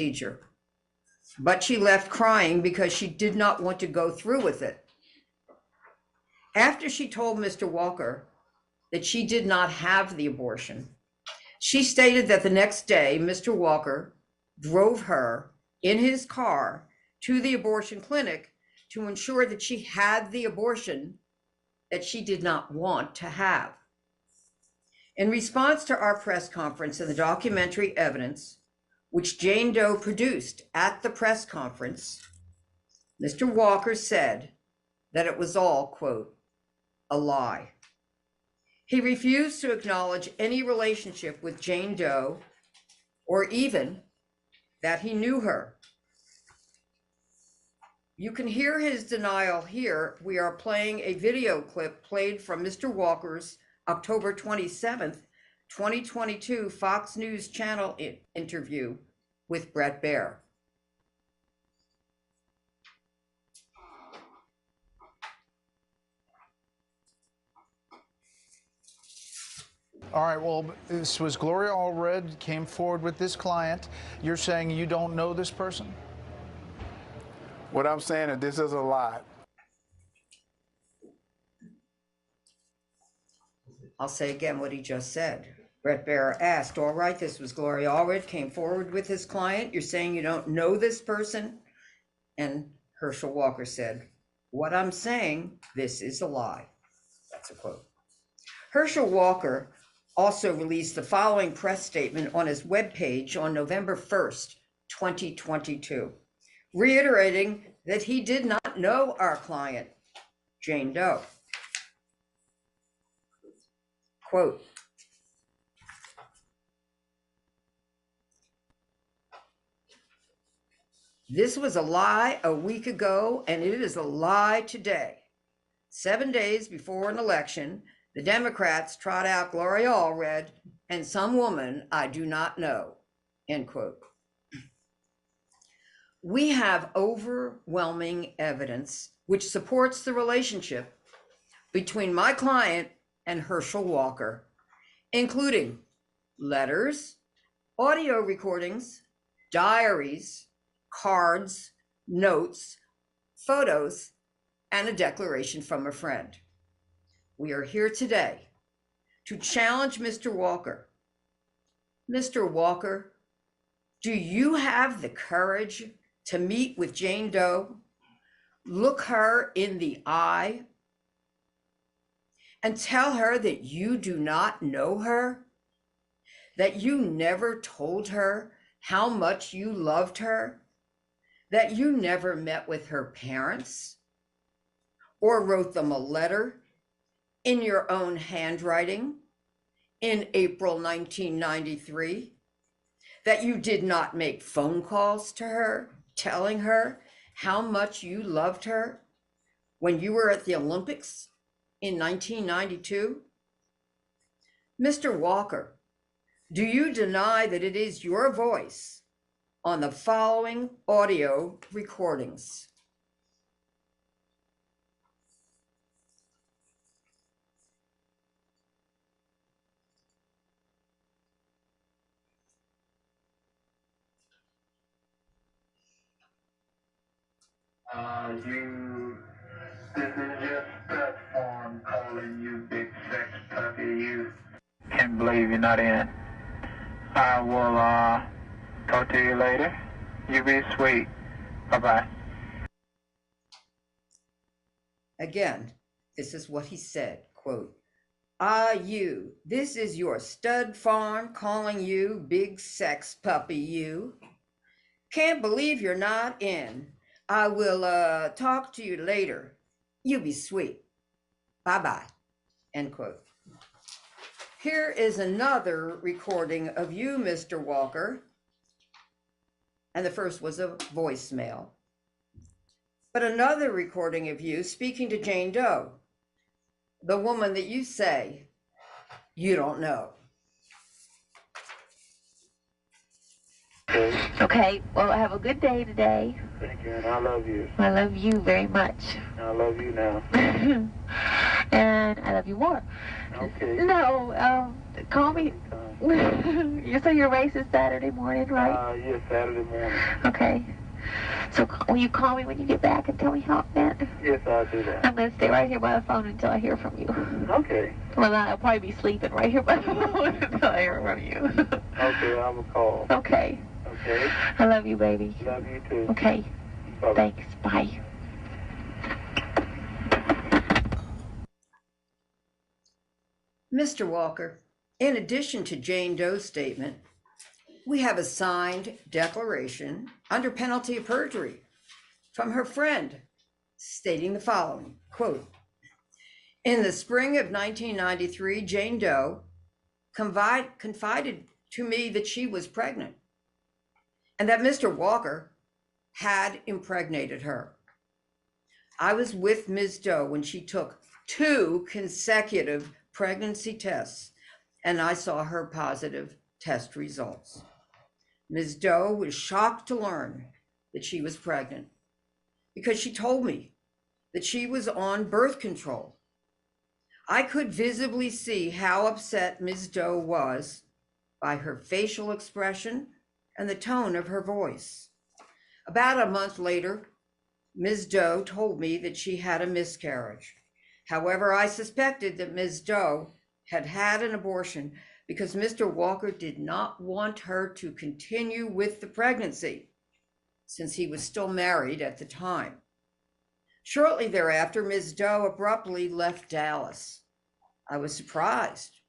procedure, but she left crying because she did not want to go through with it. After she told Mr. Walker that she did not have the abortion, she stated that the next day, Mr. Walker drove her in his car to the abortion clinic to ensure that she had the abortion that she did not want to have. In response to our press conference and the documentary evidence, which Jane Doe produced at the press conference, Mr. Walker said that it was all, quote, a lie. He refused to acknowledge any relationship with Jane Doe or even that he knew her. You can hear his denial here. We are playing a video clip played from Mr. Walker's October 27th, 2022 Fox News Channel interview with Bret Baier. All right, well, this was Gloria Allred came forward with this client. You're saying you don't know this person? What I'm saying is this is a lie. I'll say again what he just said. Bret Baier asked, all right, this was Gloria Allred came forward with his client. You're saying you don't know this person? And Herschel Walker said, what I'm saying, this is a lie. That's a quote. Herschel Walker also released the following press statement on his webpage on November 1st, 2022, reiterating that he did not know our client, Jane Doe. Quote, this was a lie a week ago, and it is a lie today. 7 days before an election, the Democrats trot out Gloria Allred and some woman I do not know, end quote. We have overwhelming evidence which supports the relationship between my client and Herschel Walker, including letters, audio recordings, diaries, cards, notes, photos, and a declaration from a friend. We are here today to challenge Mr. Walker. Mr. Walker, do you have the courage to meet with Jane Doe, look her in the eye, and tell her that you do not know her, that you never told her how much you loved her, that you never met with her parents or wrote them a letter in your own handwriting in April 1993, that you did not make phone calls to her telling her how much you loved her when you were at the Olympics in 1992? Mr. Walker, do you deny that it is your voice on the following audio recordings? This is your platform calling you big sex puppy. You can't believe you're not in. I will talk to you later. You be sweet. Bye-bye. Again, this is what he said, quote, you, this is your stud farm calling you big sex puppy, you. Can't believe you're not in. I will talk to you later. You be sweet. Bye-bye, end quote. Here is another recording of you, Mr. Walker. And the first was a voicemail. But another recording of you speaking to Jane Doe, the woman that you say you don't know. Okay, well, have a good day today. Thank you, and I love you. I love you very much. I love you now. And I love you more. Okay. No, call me. So your race is Saturday morning, right? Yes, Saturday morning. Okay. So will you call me when you get back and tell me how it went? Yes, I'll do that. I'm going to stay right here by the phone until I hear from you. Okay. Well, I'll probably be sleeping right here by the phone until I hear from you. Okay, I will call. Okay. Okay. I love you, baby. Love you too. Okay. Bye-bye. Thanks. Bye. Mr. Walker, in addition to Jane Doe's statement, we have a signed declaration under penalty of perjury from her friend stating the following, quote, in the spring of 1993, Jane Doe confided to me that she was pregnant and that Mr. Walker had impregnated her. I was with Ms. Doe when she took 2 consecutive pregnancy tests, and I saw her positive test results. Ms. Doe was shocked to learn that she was pregnant because she told me that she was on birth control. I could visibly see how upset Ms. Doe was by her facial expression and the tone of her voice. About a month later, Ms. Doe told me that she had a miscarriage. However, I suspected that Ms. Doe had had an abortion because Mr. Walker did not want her to continue with the pregnancy since he was still married at the time. Shortly thereafter, Ms. Doe abruptly left Dallas. I was surprised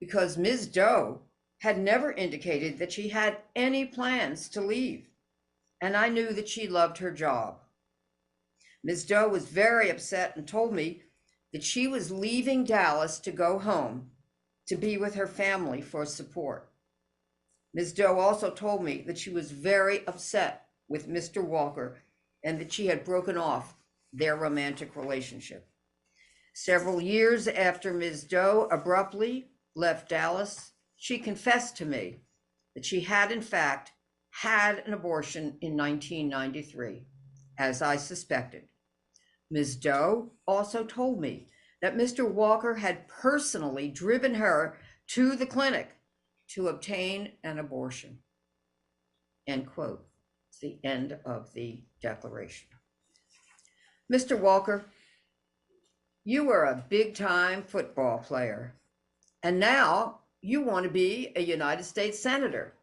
because Ms. Doe had never indicated that she had any plans to leave, and I knew that she loved her job. Ms. Doe was very upset and told me that she was leaving Dallas to go home to be with her family for support. Ms. Doe also told me that she was very upset with Mr. Walker and that she had broken off their romantic relationship. Several years after Ms. Doe abruptly left Dallas, she confessed to me that she had in fact had an abortion in 1993, as I suspected. Ms. Doe also told me that Mr. Walker had personally driven her to the clinic to obtain an abortion. End quote. It's the end of the declaration. Mr. Walker, you were a big-time football player, and now you want to be a United States Senator.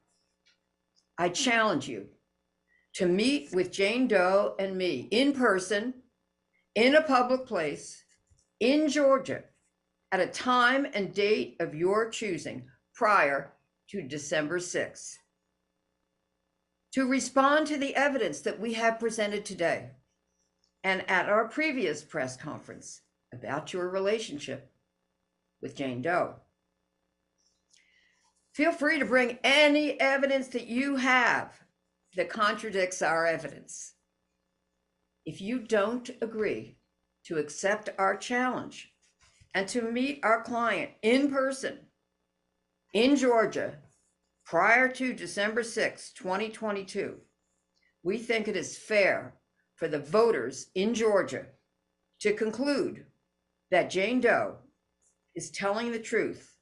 I challenge you to meet with Jane Doe and me in person, in a public place, in Georgia, at a time and date of your choosing prior to December 6th, to respond to the evidence that we have presented today and at our previous press conference about your relationship with Jane Doe. Feel free to bring any evidence that you have that contradicts our evidence. If you don't agree to accept our challenge and to meet our client in person in Georgia prior to December 6, 2022, we think it is fair for the voters in Georgia to conclude that Jane Doe is telling the truth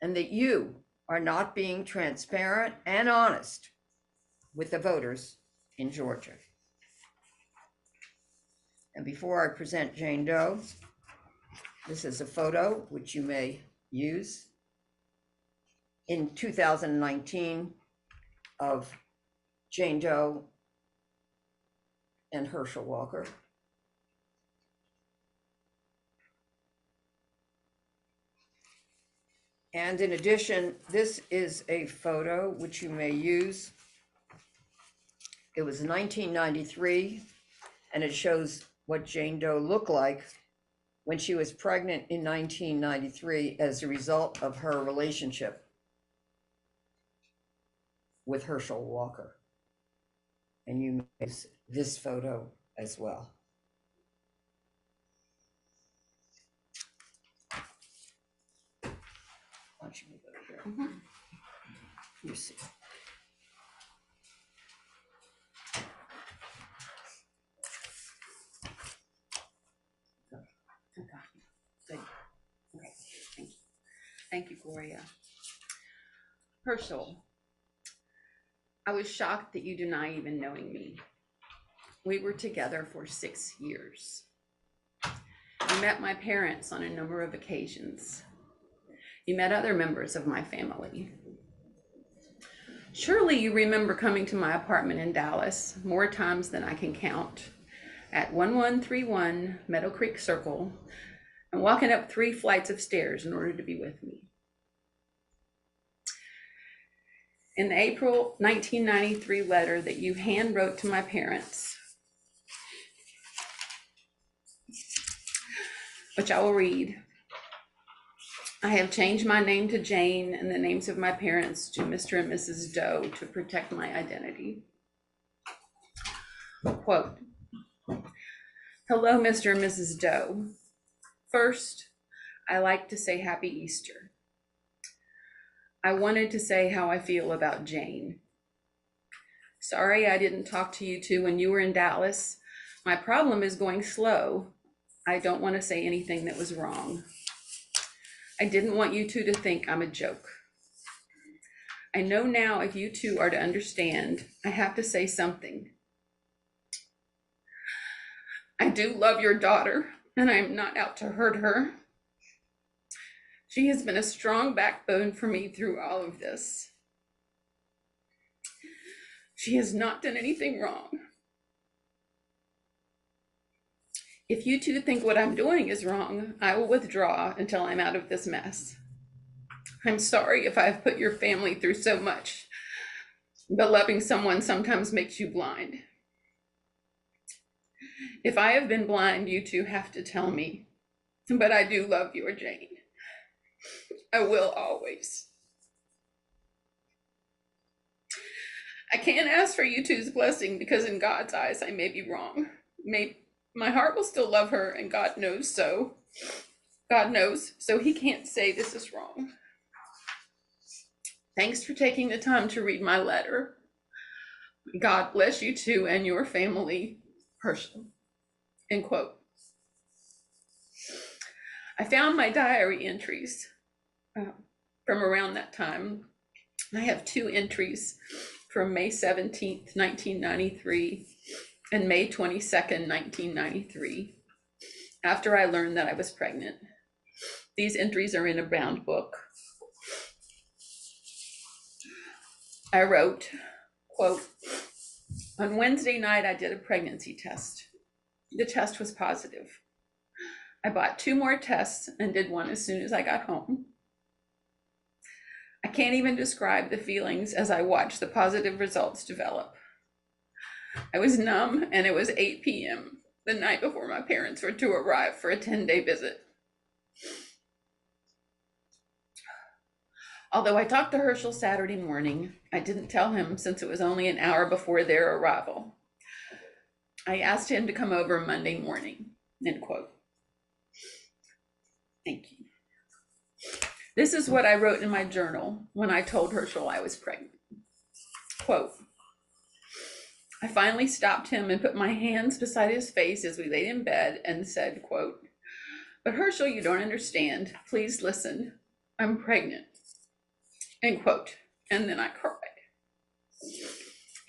and that you are not being transparent and honest with the voters in Georgia. And before I present Jane Doe, this is a photo which you may use in 2019 of Jane Doe and Herschel Walker. And in addition, this is a photo which you may use. It was 1993, and it shows what Jane Doe looked like when she was pregnant in 1993 as a result of her relationship with Herschel Walker. And you may use this photo as well. Why don't you move over here? You see. Okay. Thank you. Thank you, Gloria. Herschel, I was shocked that you deny even knowing me. We were together for 6 years. You met my parents on a number of occasions. You met other members of my family. Surely you remember coming to my apartment in Dallas more times than I can count, at 1131 Meadow Creek Circle, and walking up 3 flights of stairs in order to be with me. In the April 1993 letter that you hand wrote to my parents, which I will read, I have changed my name to Jane and the names of my parents to Mr. and Mrs. Doe to protect my identity. Quote, hello, Mr. and Mrs. Doe. First, I like to say Happy Easter. I wanted to say how I feel about Jane. Sorry I didn't talk to you two when you were in Dallas. My problem is going slow. I don't want to say anything that was wrong. I didn't want you two to think I'm a joke. I know now if you two are to understand, I have to say something. I do love your daughter, and I am not out to hurt her. She has been a strong backbone for me through all of this. She has not done anything wrong. If you two think what I'm doing is wrong, I will withdraw until I'm out of this mess. I'm sorry if I've put your family through so much, but loving someone sometimes makes you blind. If I have been blind, you two have to tell me, but I do love your Jane. I will always. I can't ask for you two's blessing because in God's eyes, I may be wrong. My heart will still love her, and God knows so. God knows, so he can't say this is wrong. Thanks for taking the time to read my letter. God bless you two and your family, Herschel. End quote. I found my diary entries from around that time. I have 2 entries from May 17th, 1993 and May 22nd, 1993, after I learned that I was pregnant. These entries are in a bound book. I wrote, quote, on Wednesday night, I did a pregnancy test. The test was positive. I bought 2 more tests and did one as soon as I got home. I can't even describe the feelings as I watched the positive results develop. I was numb, and it was 8 p.m., the night before my parents were to arrive for a 10-day visit. Although I talked to Herschel Saturday morning, I didn't tell him since it was only an hour before their arrival. I asked him to come over Monday morning, end quote. Thank you. This is what I wrote in my journal when I told Herschel I was pregnant. Quote, I finally stopped him and put my hands beside his face as we laid in bed and said, quote, but Herschel, you don't understand. Please listen. I'm pregnant. End quote. And then I cried.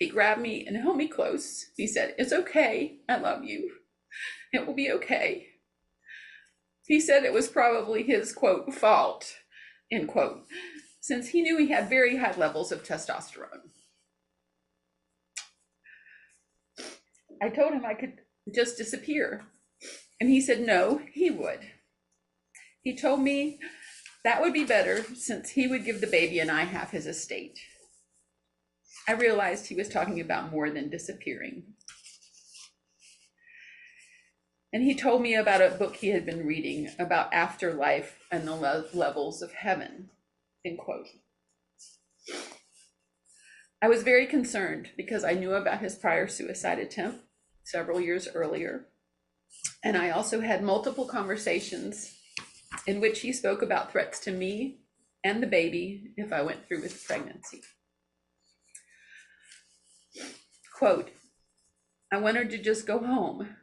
He grabbed me and held me close. He said, it's okay. I love you. It will be okay. He said it was probably his, quote, fault, end quote, since he knew he had very high levels of testosterone. I told him I could just disappear, and he said no, he would. He told me that would be better since he would give the baby and I half his estate. I realized he was talking about more than disappearing. And he told me about a book he had been reading about afterlife and the levels of heaven, end quote. I was very concerned because I knew about his prior suicide attempt several years earlier. And I also had multiple conversations in which he spoke about threats to me and the baby if I went through with the pregnancy. Quote, I wanted to just go home.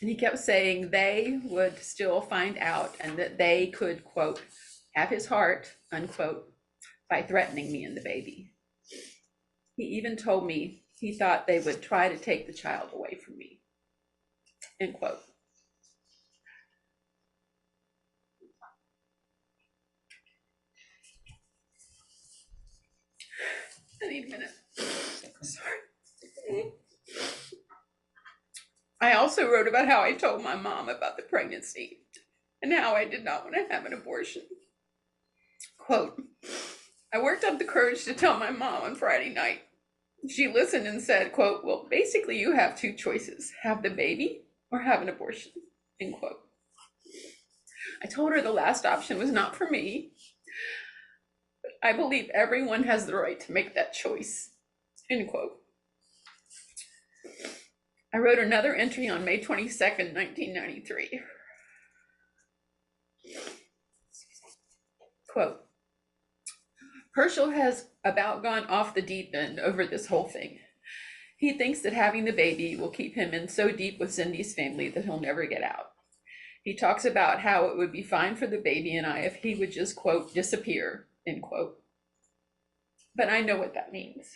And he kept saying they would still find out and that they could, quote, have his heart, unquote, by threatening me and the baby. He even told me he thought they would try to take the child away from me. End quote. I need a minute. Sorry. I also wrote about how I told my mom about the pregnancy and how I did not want to have an abortion. Quote, I worked up the courage to tell my mom on Friday night. She listened and said, quote, well, basically you have two choices, have the baby or have an abortion, end quote. I told her the last option was not for me. But I believe everyone has the right to make that choice, end quote. I wrote another entry on May 22nd, 1993. Quote, Herschel has about gone off the deep end over this whole thing. He thinks that having the baby will keep him in so deep with Cindy's family that he'll never get out. He talks about how it would be fine for the baby and I if he would just, quote, disappear, end quote. But I know what that means.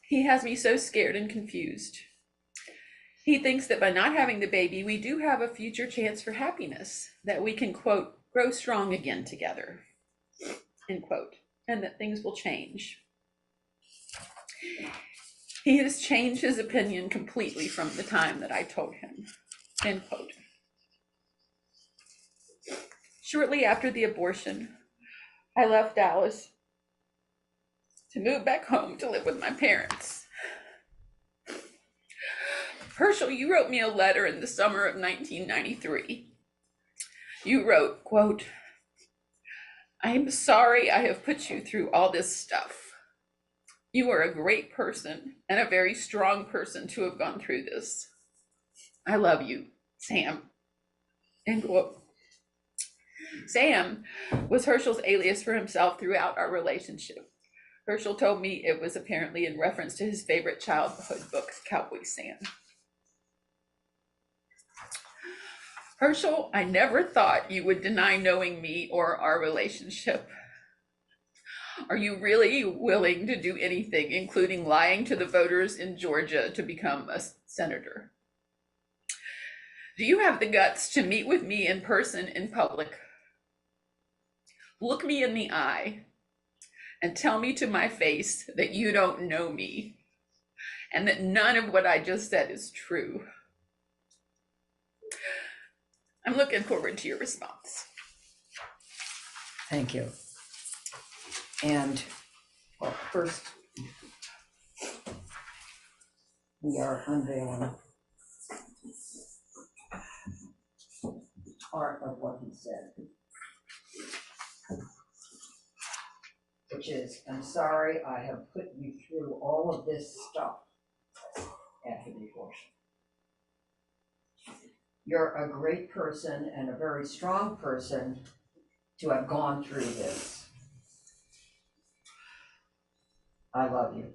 He has me so scared and confused. He thinks that by not having the baby, we do have a future chance for happiness, that we can, quote, grow strong again together, end quote, and that things will change. He has changed his opinion completely from the time that I told him, end quote. Shortly after the abortion, I left Dallas to move back home to live with my parents. Herschel, you wrote me a letter in the summer of 1993. You wrote, quote, I am sorry I have put you through all this stuff. You are a great person and a very strong person to have gone through this. I love you, Sam, end quote. Sam was Herschel's alias for himself throughout our relationship. Herschel told me it was apparently in reference to his favorite childhood book, Cowboy Sam. Herschel, I never thought you would deny knowing me or our relationship. Are you really willing to do anything, including lying to the voters in Georgia to become a senator? Do you have the guts to meet with me in person in public? Look me in the eye and tell me to my face that you don't know me and that none of what I just said is true. I'm looking forward to your response. Thank you. And well, first, we are unveiling part of what he said, which is, I'm sorry I have put you through all of this stuff after the abortion. You're a great person and a very strong person to have gone through this. I love you,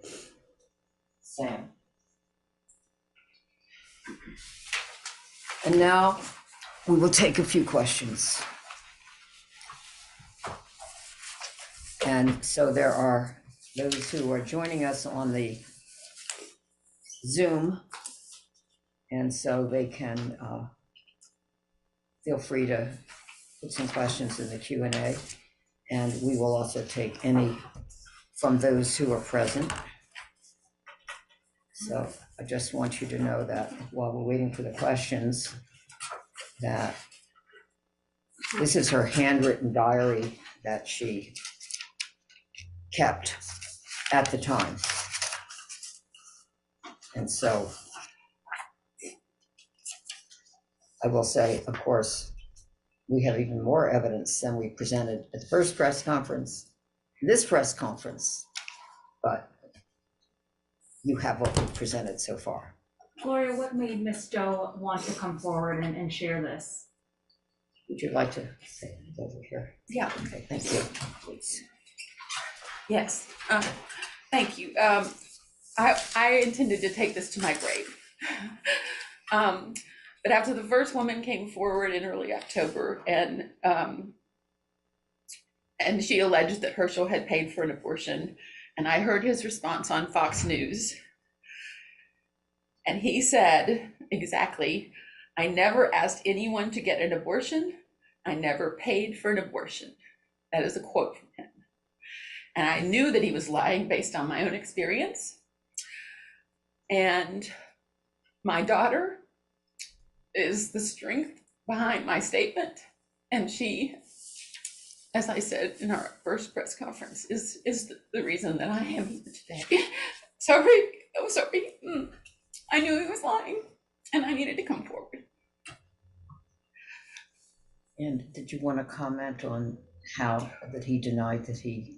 Sam. And now we will take a few questions. And so there are those who are joining us on the Zoom, and so they can feel free to put some questions in the Q&A, and we will also take any from those who are present. So I just want you to know that while we're waiting for the questions, that this is her handwritten diary that she kept at the time. And so I will say, of course, we have even more evidence than we presented at the first press conference, this press conference, but you have what we presented so far. Gloria, what made Ms. Doe want to come forward and share this? Would you like to say it over here? Yeah. Okay, thank you. Please. Yes, thank you. I intended to take this to my grave. But after the first woman came forward in early October, and she alleged that Herschel had paid for an abortion, and I heard his response on Fox News. And he said exactly, "I never asked anyone to get an abortion. I never paid for an abortion." That is a quote from him. And I knew that he was lying based on my own experience. And my daughter is the strength behind my statement. And she, as I said in our first press conference, is the reason that I am here today. Sorry, I'm sorry. I knew he was lying, and I needed to come forward. And did you want to comment on how that he denied that he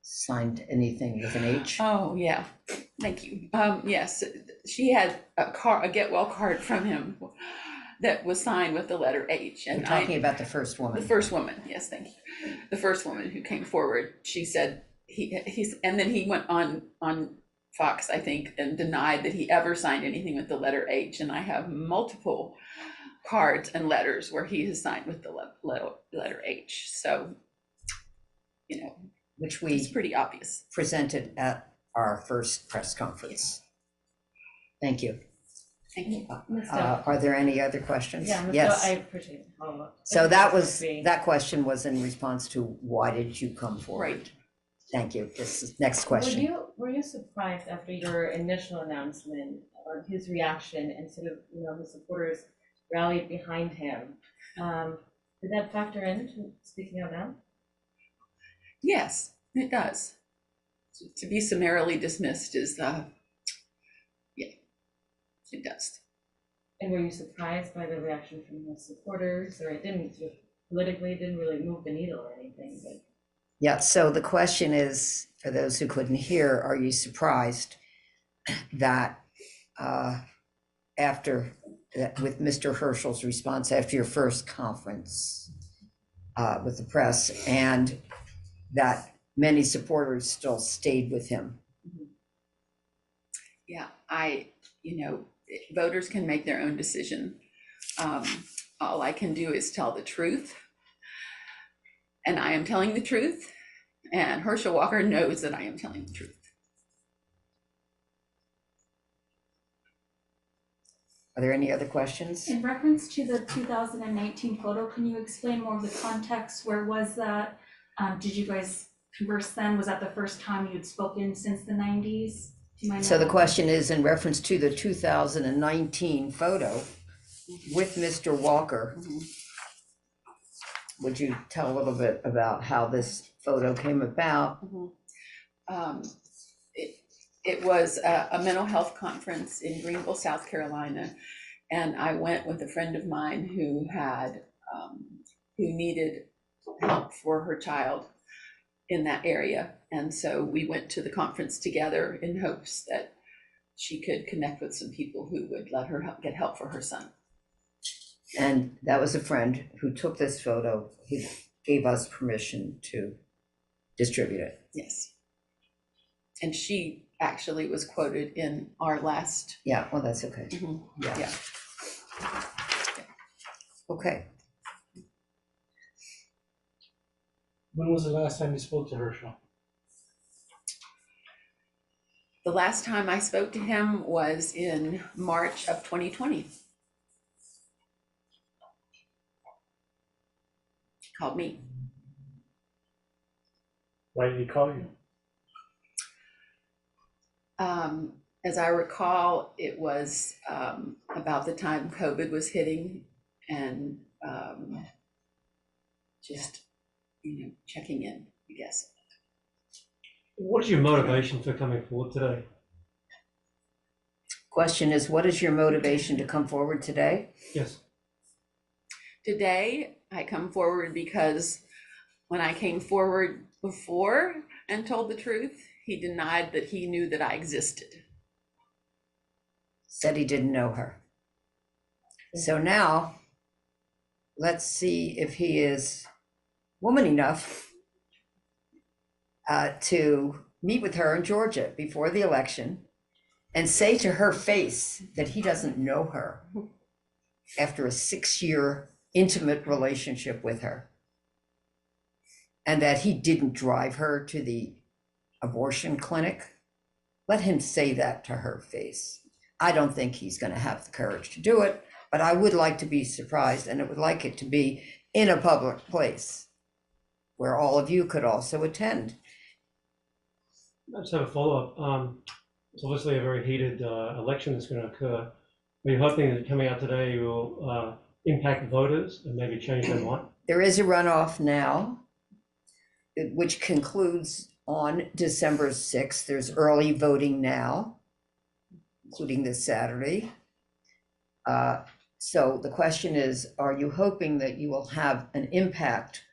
signed anything with an H? Oh, yeah, thank you. Yes, she had a get well card from him that was signed with the letter H. And You're talking about the first woman. The first woman, yes, thank you. The first woman who came forward, she said he's, and then he went on Fox, I think, and denied that he ever signed anything with the letter H. And I have multiple cards and letters where he has signed with the letter H. So, you know, which we it's pretty obvious. Presented at our first press conference. Thank you. Thank you. Are there any other questions? Yeah, yes. I appreciate it. So that question was in response to why did you come forward? Right. Thank you. This is next question. Were you surprised after your initial announcement on his reaction and sort of, his supporters rallied behind him? Did that factor into speaking out now? Yes, it does. To be summarily dismissed is, yeah, it does. And were you surprised by the reaction from the supporters, or it didn't sort of politically didn't really move the needle or anything? But yeah, so the question is, for those who couldn't hear, are you surprised that with Mr. Herschel's response after your first conference with the press, and that many supporters still stayed with him? Yeah, voters can make their own decision. All I can do is tell the truth. And I am telling the truth. And Herschel Walker knows that I am telling the truth. Are there any other questions? In reference to the 2019 photo, can you explain more of the context? Where was that? Did you guys converse then? Was that the first time you'd spoken since the 90s? So the question is in reference to the 2019 photo with Mr. Walker. Would you tell a little bit about how this photo came about? It was a mental health conference in Greenville, South Carolina. And I went with a friend of mine who needed help for her child in that area. And so we went to the conference together in hopes that she could connect with some people who would let her get help for her son. And that was a friend who took this photo. He gave us permission to distribute it. Yes. And she actually was quoted in our last. Yeah, well, that's okay. Yeah. Okay. When was the last time you spoke to Herschel? The last time I spoke to him was in March of 2020. He called me. Why did he call you? As I recall, it was about the time COVID was hitting, and just checking in, I guess. What is your motivation for coming forward today? Question is, what is your motivation to come forward today? Yes. Today, I come forward because when I came forward before and told the truth, he denied that he knew that I existed. Said he didn't know her. So now, let's see if he is woman enough to meet with her in Georgia before the election and say to her face that he doesn't know her after a 6-year intimate relationship with her, and that he didn't drive her to the abortion clinic, let him say that to her face. I don't think he's going to have the courage to do it, but I would like to be surprised, and I would like it to be in a public place where all of you could also attend. I just have a follow-up. It's obviously a very heated election that's going to occur. Are you hoping that coming out today will impact voters and maybe change their mind? There is a runoff now, which concludes on December 6th. There's early voting now, including this Saturday. So the question is, are you hoping that you will have an impact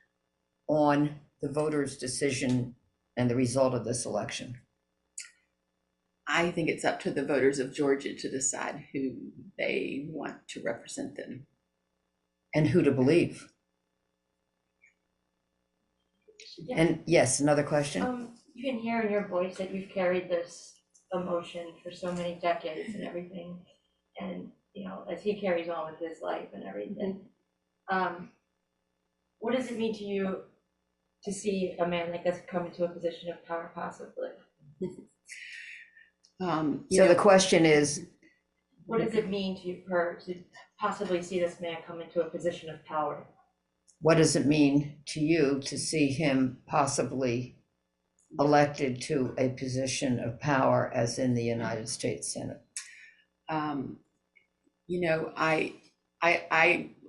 on the voters' decision and the result of this election? I think it's up to the voters of Georgia to decide who they want to represent them. And who to believe? Yeah. And yes, another question? You can hear in your voice that you've carried this emotion for so many decades and everything. And, you know, as he carries on with his life and everything. What does it mean to you to see a man like this come into a position of power possibly? So the question is, what does it mean to her to possibly see this man come into a position of power? what does it mean to you to see him possibly elected to a position of power as in the United States Senate? You know, I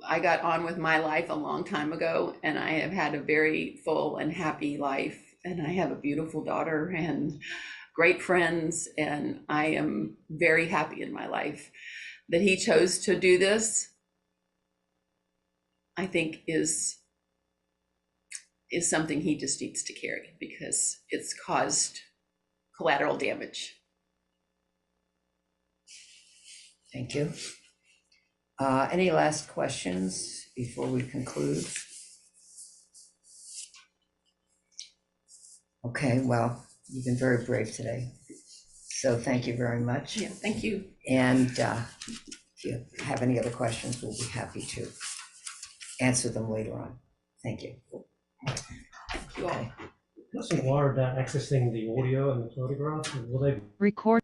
got on with my life a long time ago, and I have had a very full and happy life, and I have a beautiful daughter and great friends, and I am very happy in my life. That he chose to do this, I think is something he just needs to carry, because it's caused collateral damage. Thank you. Any last questions before we conclude? Okay, well, you've been very brave today. So thank you very much. Yeah, thank you. And if you have any other questions, we'll be happy to answer them later on. Thank you. Thank you all. Okay. What's the law about accessing the audio and the photograph? Will they Record.